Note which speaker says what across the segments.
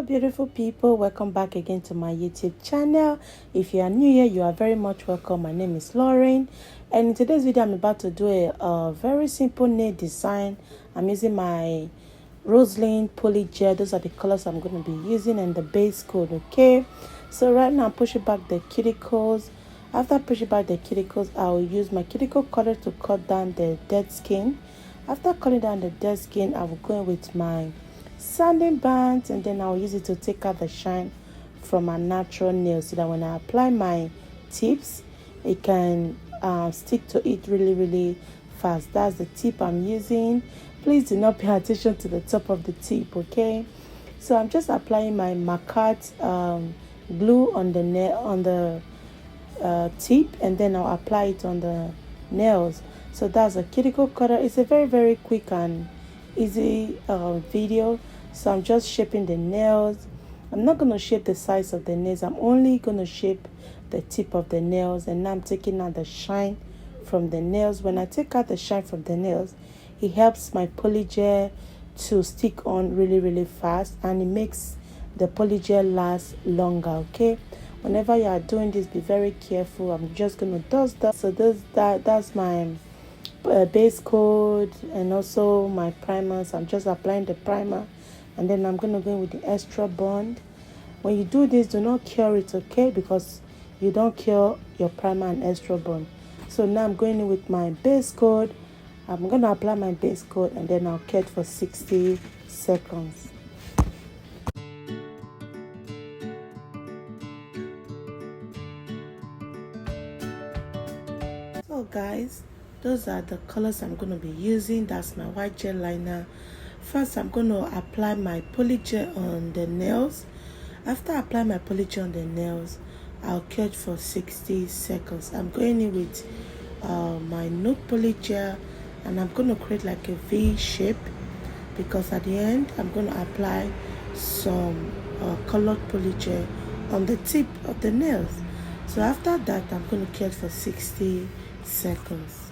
Speaker 1: Hello beautiful people, welcome back again to my YouTube channel. If you are new here, you are very much welcome. My name is Lauren, and in today's video I'm about to do a very simple nail design. I'm using my ROSALIND Polygel. Those are the colors I'm going to be using, and the base coat. Okay, so right now I'm pushing back the cuticles. After pushing back the cuticles, I will use my cuticle cutter to cut down the dead skin. After cutting down the dead skin, I will go in with my sanding bands, and then I'll use it to take out the shine from my natural nails, so that when I apply my tips, it can stick to it really fast. That's the tip I'm using. Please do not pay attention to the top of the tip, okay? So I'm just applying my Macat glue on the nail, on the tip, and then I'll apply it on the nails. So that's a cuticle cutter. It's a very quick and easy video. So I'm just shaping the nails. I'm not going to shape the size of the nails. I'm only going to shape the tip of the nails. And now I'm taking out the shine from the nails. When I take out the shine from the nails, it helps my polygel to stick on really fast, and it makes the polygel last longer. Okay, whenever you are doing this, be very careful. I'm just going to dust that. So that's my base coat and also my primers. I'm just applying the primer, and then I'm going to go in with the extra bond. When you do this, do not cure it, okay, because you don't cure your primer and extra bond. So now I'm going in with my base coat. I'm going to apply my base coat, and then I'll cure it for 60 seconds. So guys, those are the colors I'm going to be using. That's my white gel liner. First, I'm going to apply my polygel on the nails. After I apply my polygel on the nails, I'll cure it for 60 seconds. I'm going in with my nude polygel, and I'm going to create like a V shape, because at the end I'm going to apply some colored polygel on the tip of the nails. So after that, I'm going to cure it for 60 seconds.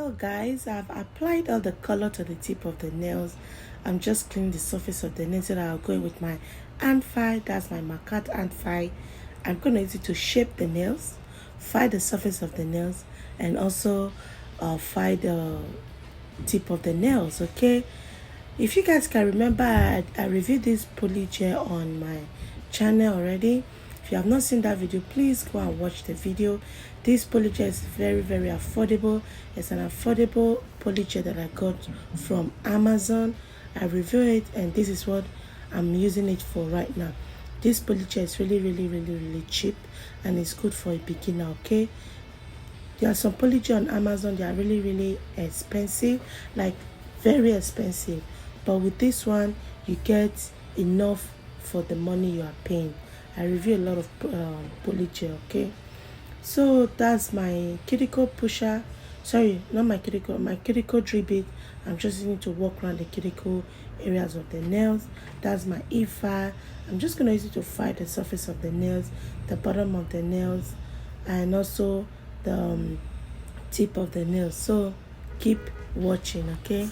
Speaker 1: So guys, I've applied all the color to the tip of the nails. I'm just cleaning the surface of the nails, so that I'll go with my hand file. That's my Macat hand file. I'm going to use it to shape the nails, file the surface of the nails, and also file the tip of the nails. Okay, if you guys can remember, I reviewed this Polygel on my channel already. If you have not seen that video, please go and watch the video. This Polygel is very affordable. It's an affordable Polygel that I got from Amazon. I reviewed it, and this is what I'm using it for right now. This Polygel is really cheap, and it's good for a beginner. Okay, there are some Polygel on Amazon. They are really expensive, like very expensive, but with this one you get enough for the money you are paying. I review a lot of Polygel. Okay, so that's my cuticle pusher. Sorry, not my cuticle drill bit. I'm just using to walk around the cuticle areas of the nails. That's my e-file. I'm just going to use it to file the surface of the nails, the bottom of the nails, and also the tip of the nails. So keep watching. Okay.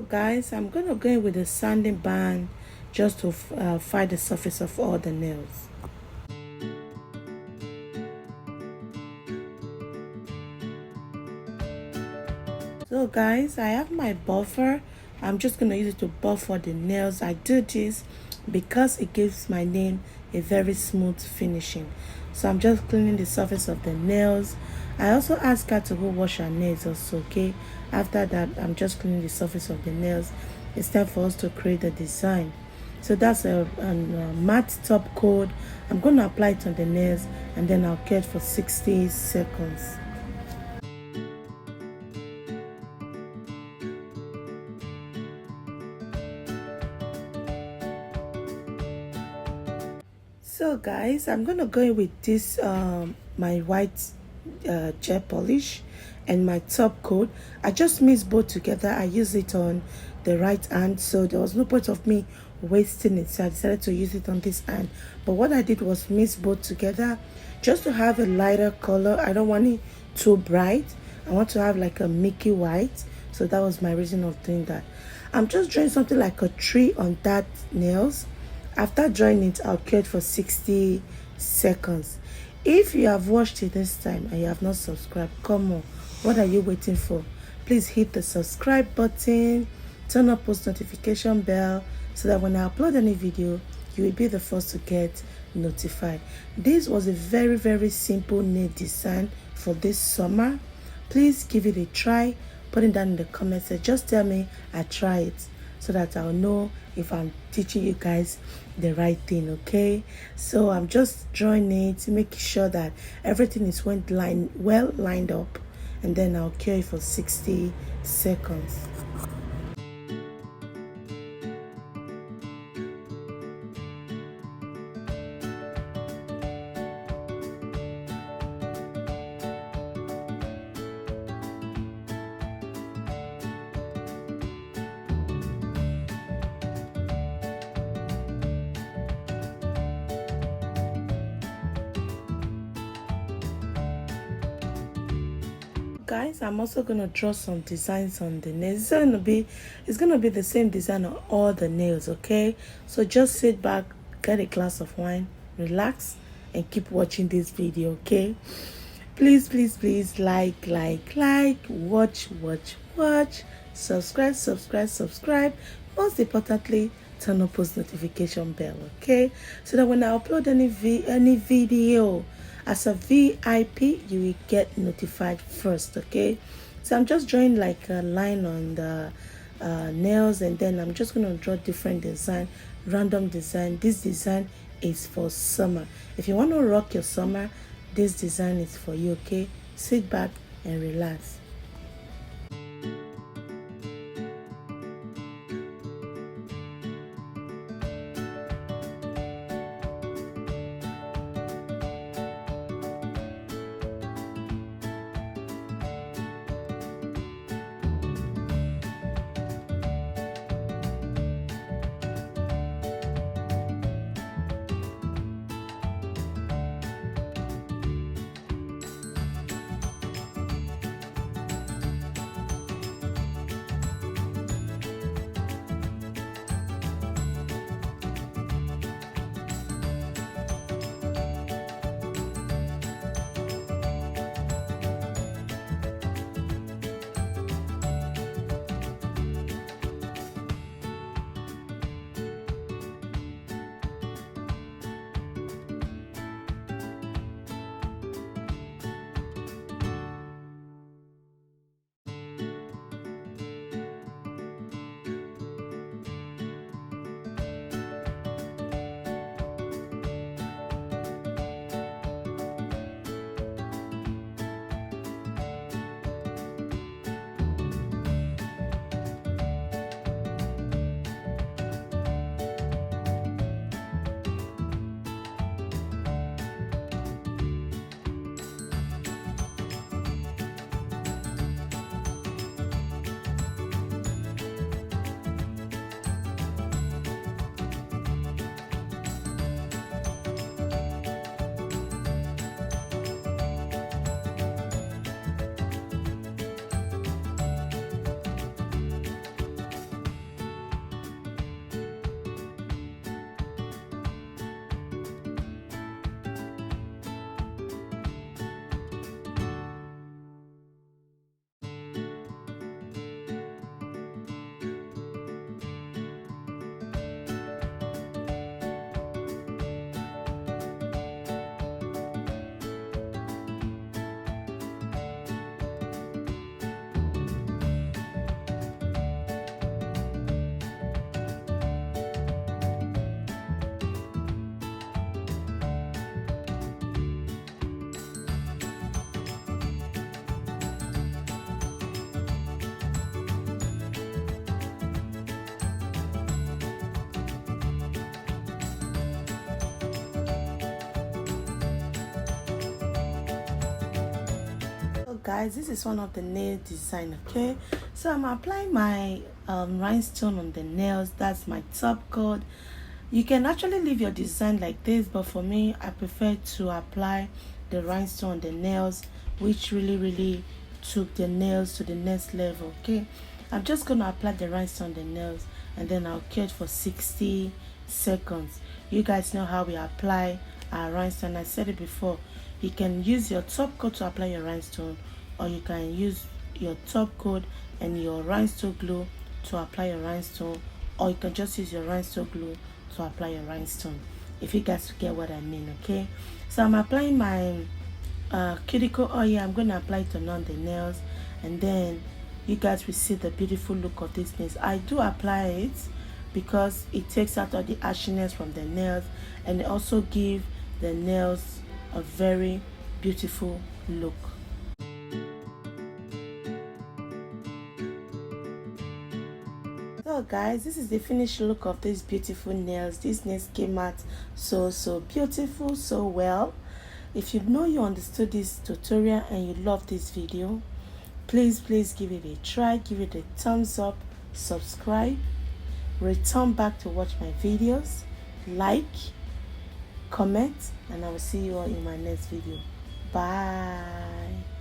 Speaker 1: Guys, I'm gonna go in with a sanding band just to file the surface of all the nails. So guys, I have my buffer. I'm just gonna use it to buffer the nails. I do this because it gives my nail a very smooth finishing. So I'm just cleaning the surface of the nails. I also ask her to go wash her nails also. Okay, after that I'm just cleaning the surface of the nails. It's time for us to create the design. So that's a matte top coat. I'm going to apply it on the nails, and then I'll cure it for 60 seconds. So guys, I'm gonna go in with this my white gel polish and my top coat. I just mixed both together. I use it on the right hand, so there was no point of me wasting it, so I decided to use it on this hand. But what I did was mix both together just to have a lighter color. I don't want it too bright. I want to have like a milky white, so that was my reason of doing that. I'm just drawing something like a tree on that nails. After drawing it, I'll cure it for 60 seconds. If you have watched it this time and you have not subscribed, come on, what are you waiting for? Please hit the subscribe button, turn on post notification bell, so that when I upload any video, you will be the first to get notified. This was a very simple nail design for this summer. Please give it a try. Put it down in the comments. Just tell me I try it, so that I'll know if I'm teaching you guys the right thing. Okay, so I'm just drawing it, making sure that everything is well lined up, and then I'll cure it for 60 seconds. Guys, I'm also gonna draw some designs on the nails. It's gonna be the same design on all the nails. Okay, so just sit back, get a glass of wine, relax, and keep watching this video. Okay, please like, watch, subscribe. Most importantly, turn on post notification bell. Okay, so that when I upload any video, As a VIP, you will get notified first. Okay, so I'm just drawing like a line on the nails, and then I'm just going to draw different design, random design. This design is for summer. If you want to rock your summer, this design is for you. Okay, sit back and relax. Guys, this is one of the nail design. Okay, so I'm applying my rhinestone on the nails. That's my top coat. You can actually leave your design like this, but for me, I prefer to apply the rhinestone on the nails, which really took the nails to the next level. Okay, I'm just gonna apply the rhinestone on the nails, and then I'll cure for 60 seconds. You guys know how we apply our rhinestone. I said it before. You can use your top coat to apply your rhinestone, or you can use your top coat and your rhinestone glue to apply your rhinestone, or you can just use your rhinestone glue to apply your rhinestone, if you guys get what I mean. Okay, so I'm applying my cuticle oil. I'm going to apply it on the nails, and then you guys will see the beautiful look of this nails. I do apply it because it takes out all the ashiness from the nails, and it also gives the nails a very beautiful look. So guys, this is the finished look of these beautiful nails. These nails came out so beautiful, so well. If you know you understood this tutorial and you love this video, please give it a try, give it a thumbs up, subscribe, return back to watch my videos, like, comment, and I will see you all in my next video. Bye.